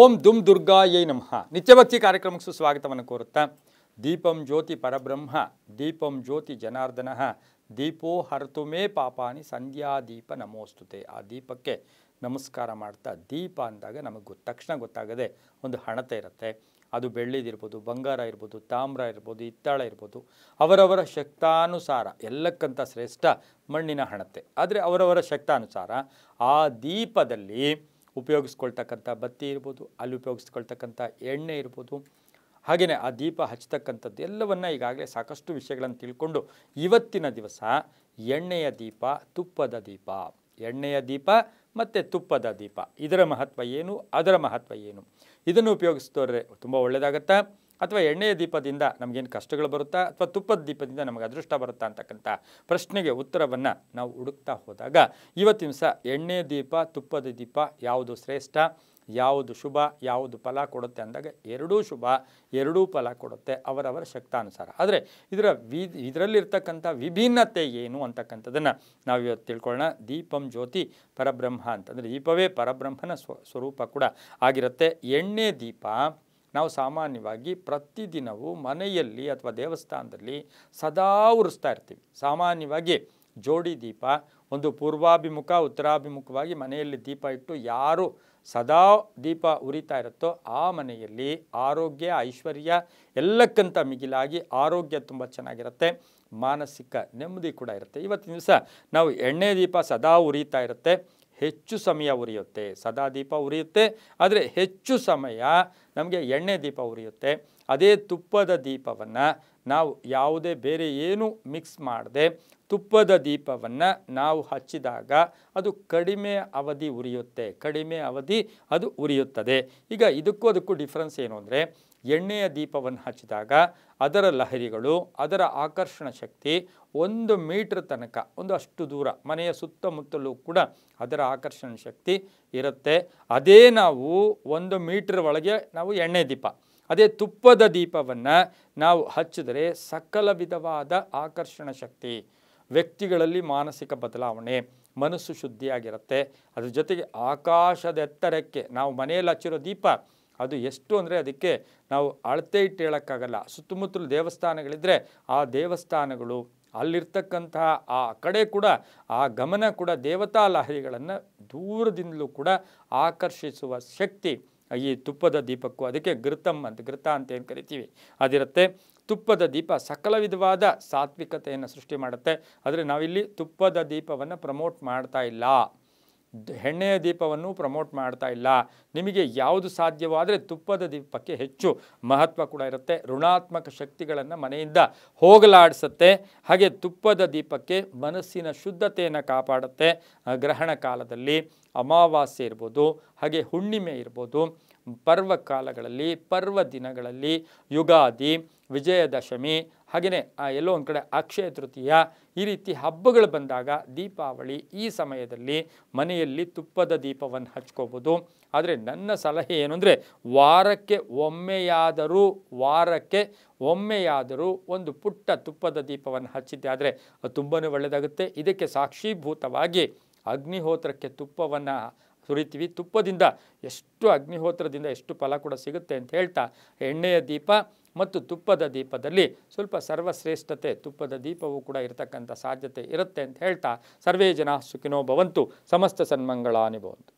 ಓಂ ದುಂ ದುರ್ಗಾಯೈ ನಮಃ. ನಿತ್ಯಭಕ್ತಿ ಕಾರ್ಯಕ್ರಮಕ್ಕೆ ಸುಸ್ವಾಗತವನ್ನು ಕೋರುತ್ತಾ, ದೀಪಂ ಜ್ಯೋತಿ ಪರಬ್ರಹ್ಮ ದೀಪಂ ಜ್ಯೋತಿ ಜನಾರ್ದನಃ ದೀಪೋ ಹರತು ಮೇ ಪಾಪಾನಿ ಸಂಧ್ಯಾ ದೀಪ ನಮೋಸ್ತುತೆ. ಆ ದೀಪಕ್ಕೆ ನಮಸ್ಕಾರ ಮಾಡ್ತಾ, ದೀಪ ಅಂದಾಗ ನಮಗೆ ತಕ್ಷಣ ಗೊತ್ತಾಗದೆ ಒಂದು ಹಣತೆ ಇರುತ್ತೆ. ಅದು ಬೆಳ್ಳಿದಿರ್ಬೋದು, ಬಂಗಾರ ಇರ್ಬೋದು, ತಾಮ್ರ ಇರ್ಬೋದು, ಹಿತ್ತಾಳ ಇರ್ಬೋದು. ಅವರವರ ಶಕ್ತಾನುಸಾರ ಎಲ್ಲಕ್ಕಿಂತ ಶ್ರೇಷ್ಠ ಮಣ್ಣಿನ ಹಣತೆ. ಆದರೆ ಅವರವರ ಶಕ್ತಾನುಸಾರ ಆ ದೀಪದಲ್ಲಿ ಉಪಯೋಗಿಸ್ಕೊಳ್ತಕ್ಕಂಥ ಬತ್ತಿ ಇರ್ಬೋದು, ಅಲ್ಲಿ ಉಪಯೋಗಿಸ್ಕೊಳ್ತಕ್ಕಂಥ ಎಣ್ಣೆ ಇರ್ಬೋದು, ಹಾಗೆಯೇ ಆ ದೀಪ ಹಚ್ಚತಕ್ಕಂಥದ್ದು ಎಲ್ಲವನ್ನು ಈಗಾಗಲೇ ಸಾಕಷ್ಟು ವಿಷಯಗಳನ್ನು ತಿಳ್ಕೊಂಡು, ಇವತ್ತಿನ ದಿವಸ ಎಣ್ಣೆಯ ದೀಪ, ತುಪ್ಪದ ದೀಪ, ಎಣ್ಣೆಯ ದೀಪ ಮತ್ತು ತುಪ್ಪದ ದೀಪ, ಇದರ ಮಹತ್ವ ಏನು, ಅದರ ಮಹತ್ವ ಏನು, ಇದನ್ನು ಉಪಯೋಗಿಸಿದವ್ರೆ ತುಂಬ ಒಳ್ಳೆಯದಾಗತ್ತಾ, ಅಥವಾ ಎಣ್ಣೆಯ ದೀಪದಿಂದ ನಮಗೇನು ಕಷ್ಟಗಳು ಬರುತ್ತಾ, ಅಥವಾ ತುಪ್ಪದ ದೀಪದಿಂದ ನಮಗೆ ಅದೃಷ್ಟ ಬರುತ್ತಾ ಅಂತಕ್ಕಂಥ ಪ್ರಶ್ನೆಗೆ ಉತ್ತರವನ್ನು ನಾವು ಹುಡುಕ್ತಾ ಹೋದಾಗ, ಇವತ್ತಿನ ದಿವಸ ಎಣ್ಣೆಯ ದೀಪ, ತುಪ್ಪದ ದೀಪ ಯಾವುದು ಶ್ರೇಷ್ಠ, ಯಾವುದು ಶುಭ, ಯಾವುದು ಫಲ ಕೊಡುತ್ತೆ ಅಂದಾಗ ಎರಡೂ ಶುಭ, ಎರಡೂ ಫಲ ಕೊಡುತ್ತೆ ಅವರವರ ಶಕ್ತಾನುಸಾರ. ಆದರೆ ಇದರಲ್ಲಿರ್ತಕ್ಕಂಥ ವಿಭಿನ್ನತೆ ಏನು ಅಂತಕ್ಕಂಥದ್ದನ್ನು ನಾವು ಇವತ್ತು ತಿಳ್ಕೊಳ್ಳೋಣ. ದೀಪಂ ಜ್ಯೋತಿ ಪರಬ್ರಹ್ಮ ಅಂತಂದರೆ ದೀಪವೇ ಪರಬ್ರಹ್ಮನ ಸ್ವರೂಪ ಕೂಡ ಆಗಿರುತ್ತೆ. ಎಣ್ಣೆ ದೀಪ ನಾವು ಸಾಮಾನ್ಯವಾಗಿ ಪ್ರತಿದಿನವೂ ಮನೆಯಲ್ಲಿ ಅಥವಾ ದೇವಸ್ಥಾನದಲ್ಲಿ ಸದಾ ಉರಿಸ್ತಾ ಇರ್ತೀವಿ. ಸಾಮಾನ್ಯವಾಗಿ ಜೋಡಿ ದೀಪ, ಒಂದು ಪೂರ್ವಾಭಿಮುಖ ಉತ್ತರಾಭಿಮುಖವಾಗಿ ಮನೆಯಲ್ಲಿ ದೀಪ ಇಟ್ಟು ಯಾರು ಸದಾ ದೀಪ ಉರಿತಾ ಇರುತ್ತೋ ಆ ಮನೆಯಲ್ಲಿ ಆರೋಗ್ಯ, ಐಶ್ವರ್ಯ ಎಲ್ಲಕ್ಕಿಂತ ಮಿಗಿಲಾಗಿ ಆರೋಗ್ಯ ತುಂಬ ಚೆನ್ನಾಗಿರುತ್ತೆ, ಮಾನಸಿಕ ನೆಮ್ಮದಿ ಕೂಡ ಇರುತ್ತೆ. ಇವತ್ತಿನ ದಿವಸ ನಾವು ಎಣ್ಣೆ ದೀಪ ಸದಾ ಉರಿತಾ ಇರುತ್ತೆ, ಹೆಚ್ಚು ಸಮಯ ಉರಿಯುತ್ತೆ. ಸದಾ ದೀಪ ಉರಿಯುತ್ತೆ, ಆದರೆ ಹೆಚ್ಚು ಸಮಯ ನಮಗೆ ಎಣ್ಣೆ ದೀಪ ಉರಿಯುತ್ತೆ. ಅದೇ ತುಪ್ಪದ ದೀಪವನ್ನು ನಾವು ಯಾವುದೇ ಬೇರೆ ಏನು ಮಿಕ್ಸ್ ಮಾಡದೆ ತುಪ್ಪದ ದೀಪವನ್ನು ನಾವು ಹಚ್ಚಿದಾಗ ಅದು ಕಡಿಮೆ ಅವಧಿ ಉರಿಯುತ್ತೆ, ಕಡಿಮೆ ಅವಧಿ ಅದು ಉರಿಯುತ್ತದೆ. ಈಗ ಇದಕ್ಕೂ ಡಿಫ್ರೆನ್ಸ್ ಏನು ಅಂದರೆ, ಎಣ್ಣೆಯ ದೀಪವನ್ನು ಹಚ್ಚಿದಾಗ ಅದರ ಲಹರಿಗಳು, ಅದರ ಆಕರ್ಷಣ ಶಕ್ತಿ 1 ಮೀಟರ್ ತನಕ, ಒಂದು ಅಷ್ಟು ದೂರ ಮನೆಯ ಸುತ್ತಮುತ್ತಲೂ ಕೂಡ ಅದರ ಆಕರ್ಷಣ ಶಕ್ತಿ ಇರುತ್ತೆ. ಅದೇ ನಾವು 1 ಮೀಟರ್ ಒಳಗೆ ನಾವು ಎಣ್ಣೆ ದೀಪ, ಅದೇ ತುಪ್ಪದ ದೀಪವನ್ನು ನಾವು ಹಚ್ಚಿದರೆ ಸಕಲ ವಿಧವಾದ ಆಕರ್ಷಣ ಶಕ್ತಿ, ವ್ಯಕ್ತಿಗಳಲ್ಲಿ ಮಾನಸಿಕ ಬದಲಾವಣೆ, ಮನಸ್ಸು ಶುದ್ಧಿಯಾಗಿರುತ್ತೆ. ಅದ್ರ ಜೊತೆಗೆ ಆಕಾಶದ ಎತ್ತರಕ್ಕೆ ನಾವು ಮನೆಯಲ್ಲಿ ಹಚ್ಚಿರೋ ದೀಪ ಅದು ಎಷ್ಟು ಅಂದರೆ ಅದಕ್ಕೆ ನಾವು ಅಳತೆ ಇಟ್ಟು ಹೇಳೋಕ್ಕಾಗಲ್ಲ. ಸುತ್ತಮುತ್ತಲು ದೇವಸ್ಥಾನಗಳಿದ್ದರೆ ಆ ದೇವಸ್ಥಾನಗಳು ಅಲ್ಲಿರ್ತಕ್ಕಂತಹ ಆ ಕಡೆ ಕೂಡ ಆ ಗಮನ ಕೂಡ ದೇವತಾ ಲಹರಿಗಳನ್ನು ದೂರದಿಂದಲೂ ಕೂಡ ಆಕರ್ಷಿಸುವ ಶಕ್ತಿ ಈ ತುಪ್ಪದ ದೀಪಕ್ಕೂ. ಅದಕ್ಕೆ ಘೃತ ಅಂತ ಏನು ಕರಿತೀವಿ ಅದಿರುತ್ತೆ. ತುಪ್ಪದ ದೀಪ ಸಕಲ ವಿಧವಾದ ಸಾತ್ವಿಕತೆಯನ್ನು ಸೃಷ್ಟಿ ಮಾಡುತ್ತೆ. ಆದರೆ ನಾವಿಲ್ಲಿ ತುಪ್ಪದ ದೀಪವನ್ನು ಪ್ರಮೋಟ್ ಮಾಡ್ತಾ ಇಲ್ಲ, ಎಣ್ಣೆಯ ದೀಪವನ್ನು ಪ್ರಮೋಟ್ ಮಾಡ್ತಾ ಇಲ್ಲ. ನಿಮಗೆ ಯಾವುದು ಸಾಧ್ಯವಾದರೆ ತುಪ್ಪದ ದೀಪಕ್ಕೆ ಹೆಚ್ಚು ಮಹತ್ವ ಕೂಡ ಇರುತ್ತೆ. ಋಣಾತ್ಮಕ ಶಕ್ತಿಗಳನ್ನು ಮನೆಯಿಂದ ಹೋಗಲಾಡಿಸುತ್ತೆ. ಹಾಗೆ ತುಪ್ಪದ ದೀಪಕ್ಕೆ ಮನಸ್ಸಿನ ಶುದ್ಧತೆಯನ್ನು ಕಾಪಾಡುತ್ತೆ. ಗ್ರಹಣ ಕಾಲದಲ್ಲಿ, ಅಮಾವಾಸ್ಯೆ ಇರ್ಬೋದು, ಹಾಗೆ ಹುಣ್ಣಿಮೆ ಇರ್ಬೋದು, ಪರ್ವ ಕಾಲಗಳಲ್ಲಿ, ಪರ್ವ ದಿನಗಳಲ್ಲಿ, ಯುಗಾದಿ, ವಿಜಯದಶಮಿ, ಹಾಗೆಯೇ ಎಲ್ಲೋ ಒಂದು ಕಡೆ ಅಕ್ಷಯ ತೃತೀಯ, ಈ ರೀತಿ ಹಬ್ಬಗಳು ಬಂದಾಗ, ದೀಪಾವಳಿ, ಈ ಸಮಯದಲ್ಲಿ ಮನೆಯಲ್ಲಿ ತುಪ್ಪದ ದೀಪವನ್ನು ಹಚ್ಕೋಬೋದು. ಆದರೆ ನನ್ನ ಸಲಹೆ ಏನು ಅಂದರೆ, ವಾರಕ್ಕೆ ಒಮ್ಮೆಯಾದರೂ ಒಂದು ಪುಟ್ಟ ತುಪ್ಪದ ದೀಪವನ್ನು ಹಚ್ಚಿದ್ದೆ ಆದರೆ ಅದು ತುಂಬಾ ಒಳ್ಳೆಯದಾಗುತ್ತೆ. ಇದಕ್ಕೆ ಸಾಕ್ಷೀಭೂತವಾಗಿ ಅಗ್ನಿಹೋತ್ರಕ್ಕೆ ತುಪ್ಪವನ್ನು ಸುರಿತೀವಿ. ತುಪ್ಪದಿಂದ ಎಷ್ಟು ಅಗ್ನಿಹೋತ್ರದಿಂದ ಎಷ್ಟು ಫಲ ಕೂಡ ಸಿಗುತ್ತೆ ಅಂತ ಹೇಳ್ತಾ, ಎಣ್ಣೆಯ ದೀಪ ಮತ್ತು ತುಪ್ಪದ ದೀಪದಲ್ಲಿ ಸ್ವಲ್ಪ ಸರ್ವಶ್ರೇಷ್ಠತೆ ತುಪ್ಪದ ದೀಪವೂ ಕೂಡ ಇರತಕ್ಕಂಥ ಸಾಧ್ಯತೆ ಇರುತ್ತೆ ಅಂತ ಹೇಳ್ತಾ, ಸರ್ವೇ ಜನ ಸುಖಿನೋ ಭವಂತು, ಸಮಸ್ತ ಸನ್ಮಂಗಳಾನಿ ಭವಂತು.